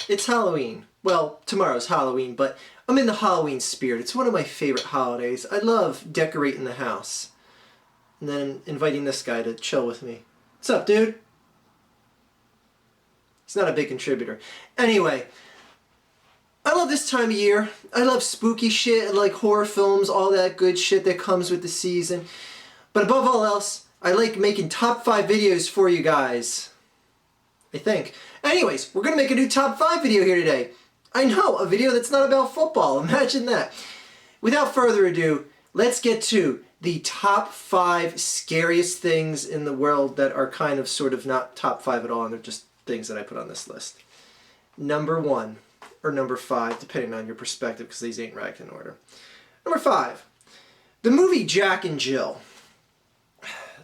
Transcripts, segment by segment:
It's Halloween. Well, tomorrow's Halloween, but I'm in the Halloween spirit. It's one of my favorite holidays. I love decorating the house. And then inviting this guy to chill with me. What's up, dude? He's not a big contributor. Anyway, I love this time of year. I love spooky shit, I like horror films, all that good shit that comes with the season. But above all else, I like making top 5 videos for you guys. I think. Anyways, we're going to make a new top 5 video here today. I know, a video that's not about football. Imagine that. Without further ado, let's get to the top 5 scariest things in the world that are kind of sort of not top 5 at all, and they're just things that I put on this list. Number 1, or number 5, depending on your perspective, because these ain't ranked in order. Number 5, the movie Jack and Jill.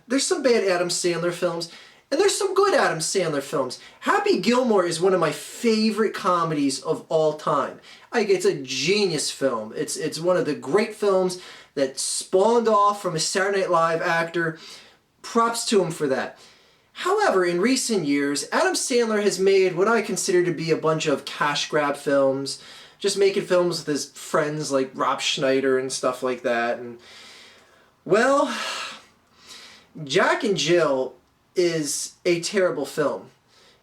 There's some bad Adam Sandler films, and there's some good Adam Sandler films. Happy Gilmore is one of my favorite comedies of all time. It's a genius film. It's one of the great films that spawned off from a Saturday Night Live actor. Props to him for that. However, in recent years, Adam Sandler has made what I consider to be a bunch of cash grab films, just making films with his friends like Rob Schneider and stuff like that. And well, Jack and Jill is a terrible film.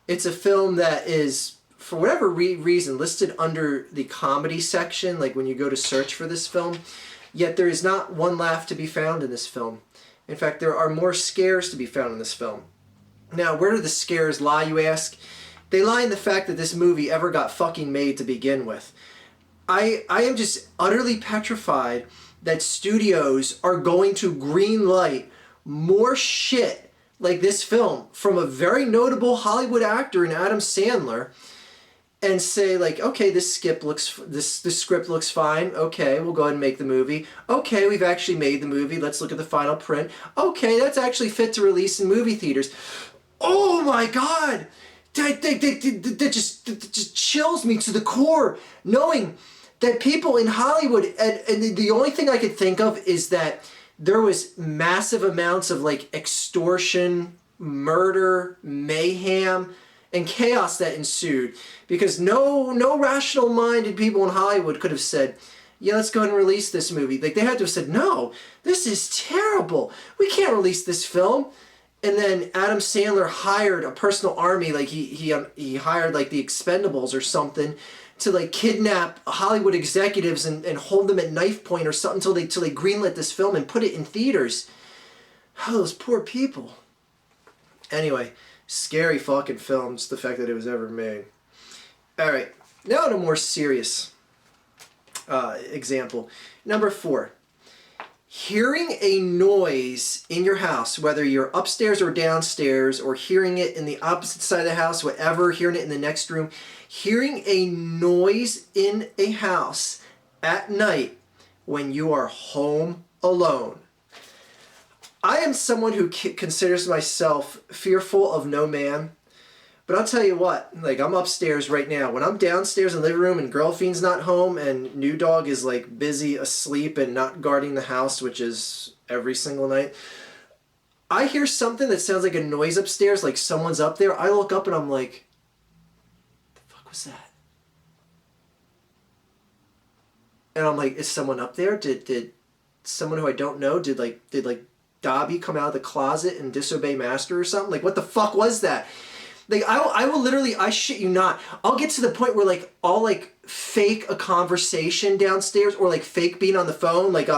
It's a film that is, for whatever reason, listed under the comedy section, like when you go to search for this film, yet there is not one laugh to be found in this film. In fact, there are more scares to be found in this film. Now, where do the scares lie, you ask? They lie in the fact that this movie ever got fucking made to begin with. I am just utterly petrified that studios are going to greenlight more shit like this film from a very notable Hollywood actor in Adam Sandler and say like, okay, this script looks fine. Okay, we'll go ahead and make the movie. Okay, we've actually made the movie. Let's look at the final print. Okay, that's actually fit to release in movie theaters. Oh my God! That just chills me to the core, knowing that people in Hollywood, and the only thing I could think of is that there was massive amounts of like extortion, murder, mayhem, and chaos that ensued because no rational-minded people in Hollywood could have said, yeah, let's go ahead and release this movie. Like, they had to have said, no, this is terrible. We can't release this film. And then Adam Sandler hired a personal army, like he hired like the Expendables or something to like kidnap Hollywood executives and hold them at knife point or something till they greenlit this film and put it in theaters. Oh, those poor people. Anyway, scary fucking film, just the fact that it was ever made. Alright, now to a more serious example. Number 4. Hearing a noise in your house, whether you're upstairs or downstairs, or hearing it in the opposite side of the house, whatever, hearing it in the next room, hearing a noise in a house at night when you are home alone. I am someone who considers myself fearful of no man, but I'll tell you what, like I'm upstairs right now. When I'm downstairs in the living room and Girlfiend's not home and New Dog is like busy asleep and not guarding the house, which is every single night, I hear something that sounds like a noise upstairs, like someone's up there. I look up and I'm like, the fuck was that? And I'm like, is someone up there? Did someone who I don't know, did Dobby come out of the closet and disobey master or something? Like, what the fuck was that? Like, I will literally, I shit you not, I'll get to the point where, like, I'll, like, fake a conversation downstairs or, like, fake being on the phone. Like,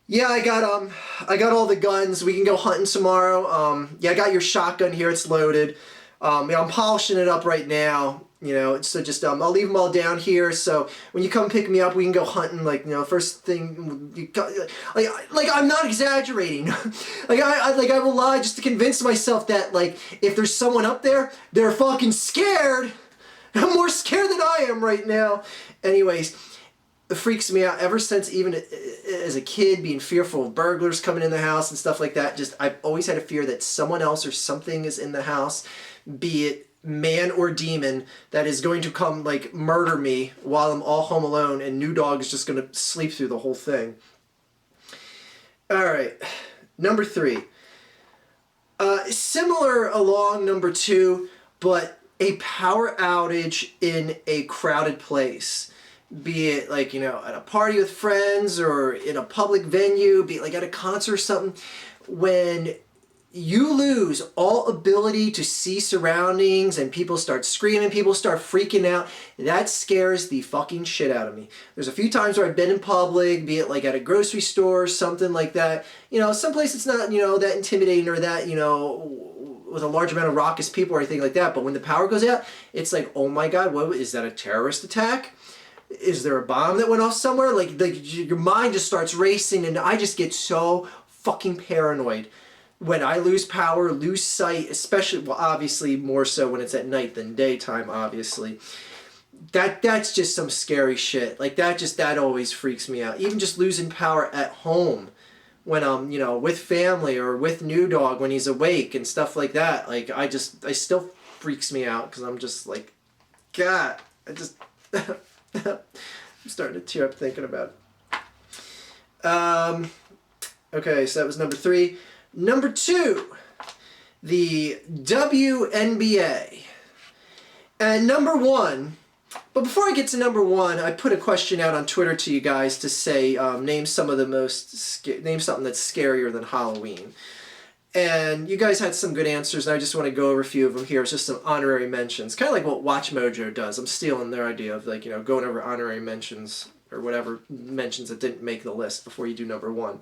yeah, I got all the guns. We can go hunting tomorrow. Yeah, I got your shotgun here. It's loaded. Yeah, I'm polishing it up right now. You know, so just, I'll leave them all down here. So when you come pick me up, we can go hunting. Like, you know, first thing, like I'm not exaggerating. I will lie just to convince myself that, like, if there's someone up there, they're fucking scared. I'm more scared than I am right now. Anyways, it freaks me out ever since, even as a kid, being fearful of burglars coming in the house and stuff like that. Just, I've always had a fear that someone else or something is in the house, be it man or demon, that is going to come like murder me while I'm all home alone, and New Dog is just going to sleep through the whole thing. Alright, number 3. Similar along number 2, but a power outage in a crowded place, be it like, you know, at a party with friends or in a public venue, be it like at a concert or something, when you lose all ability to see surroundings and people start screaming, people start freaking out, that scares the fucking shit out of me. There's a few times where I've been in public, be it like at a grocery store or something like that. You know, someplace it's not, you know, that intimidating or that, you know, with a large amount of raucous people or anything like that. But when the power goes out, it's like, oh my God, what is that, a terrorist attack? Is there a bomb that went off somewhere? Like your mind just starts racing, and I just get so fucking paranoid when I lose power, lose sight, especially, well, obviously more so when it's at night than daytime, obviously. That's just some scary shit. Like that always freaks me out. Even just losing power at home when I'm, you know, with family or with new dog when he's awake and stuff like that. Like I still freaks me out because I'm just like, God, I'm starting to tear up thinking about it. Okay, so that was number 3. Number 2, the WNBA. And number 1, but before I get to number 1, I put a question out on Twitter to you guys to say, name something that's scarier than Halloween. And you guys had some good answers, and I just want to go over a few of them here. It's just some honorary mentions, kind of like what Watch Mojo does. I'm stealing their idea of, like, you know, going over honorary mentions or whatever mentions that didn't make the list before you do number 1.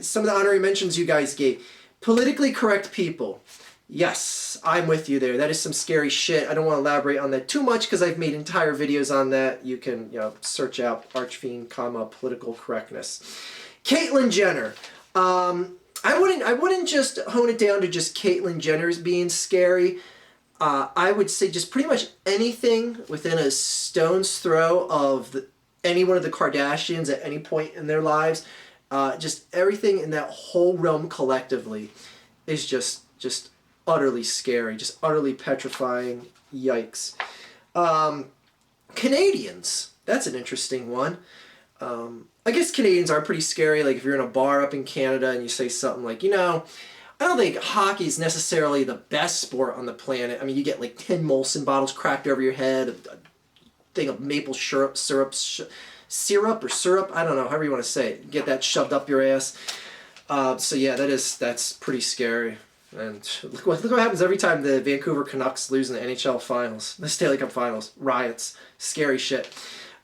Some of the honorary mentions you guys gave. Politically correct people. Yes, I'm with you there. That is some scary shit. I don't want to elaborate on that too much because I've made entire videos on that. You can, you know, search out Archfiend, political correctness. Caitlyn Jenner. I wouldn't just hone it down to just Caitlyn Jenner's being scary. I would say just pretty much anything within a stone's throw of any one of the Kardashians at any point in their lives. Just everything in that whole realm collectively is just utterly scary, just utterly petrifying. Yikes. Canadians. That's an interesting one. I guess Canadians are pretty scary. Like if you're in a bar up in Canada and you say something like, you know, I don't think hockey is necessarily the best sport on the planet. I mean, you get like 10 Molson bottles cracked over your head, a thing of maple syrup, I don't know, however you want to say it. Get that shoved up your ass. So yeah, that's pretty scary. And look what happens every time the Vancouver Canucks lose in the NHL Finals, the Stanley Cup Finals. Riots. Scary shit.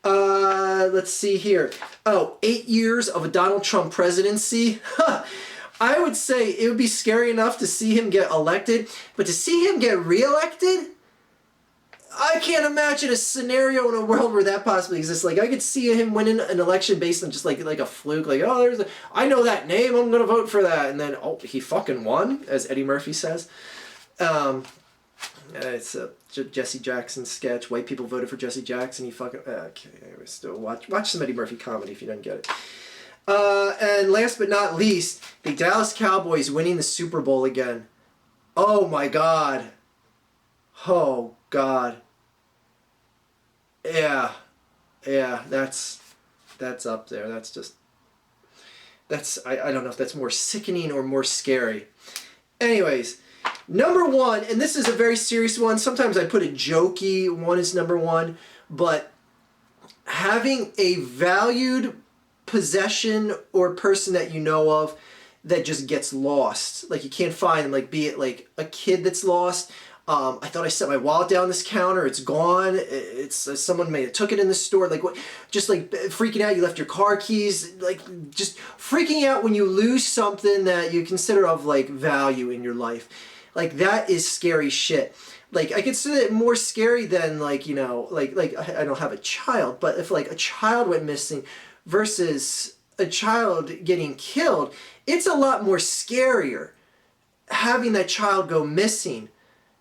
Let's see here. 8 years of a Donald Trump presidency. I would say it would be scary enough to see him get elected, but to see him get reelected, I can't imagine a scenario in a world where that possibly exists. Like, I could see him winning an election based on just like a fluke. Like, oh, I know that name, I'm gonna vote for that. And then, oh, he fucking won, as Eddie Murphy says. It's a Jesse Jackson sketch. White people voted for Jesse Jackson. He fucking... Okay, anyway, still watch some Eddie Murphy comedy if you don't get it. And last but not least, the Dallas Cowboys winning the Super Bowl again. Oh my God. Oh God. Yeah, that's up there. I don't know if that's more sickening or more scary. Anyways, number 1, and this is a very serious one. Sometimes I put a jokey one as number 1, but having a valued possession or person that you know of that just gets lost, like you can't find them, like be it like a kid that's lost. I thought I set my wallet down this counter. It's gone. It's someone may have took it in the store. Like what? Just like freaking out. You left your car keys. Like just freaking out when you lose something that you consider of like value in your life. Like that is scary shit. Like I consider it more scary than like, you know, like I don't have a child, but if like a child went missing versus a child getting killed, it's a lot more scarier having that child go missing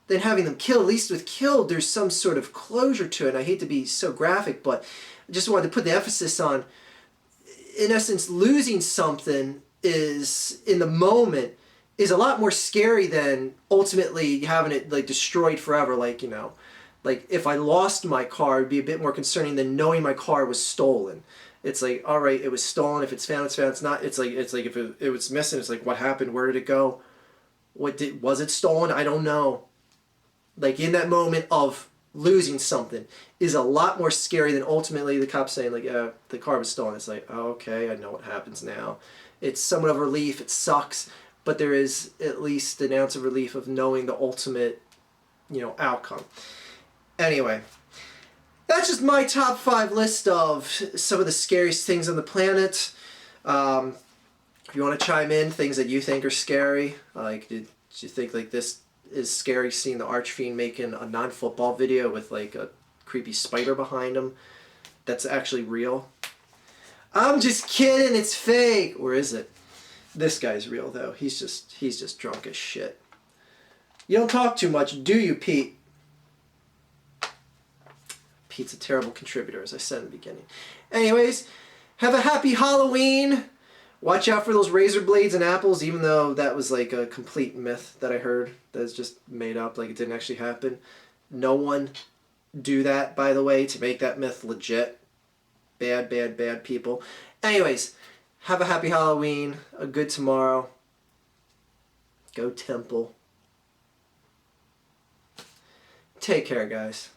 than having them killed. At least with killed, there's some sort of closure to it. I hate to be so graphic, but I just wanted to put the emphasis on, in essence, losing something is, in the moment, is a lot more scary than ultimately having it like destroyed forever. Like, you know, like if I lost my car, it'd be a bit more concerning than knowing my car was stolen. It's like, all right, it was stolen. If it's found, it's found. It's not. It's like if it was missing, it's like, what happened? Where did it go? Was it stolen? I don't know. like in that moment of losing something, is a lot more scary than ultimately the cops saying like, the car was stolen. It's like, oh, okay, I know what happens now. It's somewhat of a relief. It sucks, but there is at least an ounce of relief of knowing the ultimate, outcome. Anyway, that's just my top 5 list of some of the scariest things on the planet. If you want to chime in, things that you think are scary, like did you think like this is scary, seeing the Archfiend making a non-football video with like a creepy spider behind him that's actually real? I'm just kidding, it's fake. Or is it? This guy's real though. He's just drunk as shit. You don't talk too much, do you, Pete? Pete's a terrible contributor, as I said in the beginning. Anyways, have a happy Halloween. Watch out for those razor blades and apples, even though that was like a complete myth that I heard that's just made up, like it didn't actually happen. No one do that, by the way, to make that myth legit. Bad, bad, bad people. Anyways, have a happy Halloween, a good tomorrow. Go Temple. Take care, guys.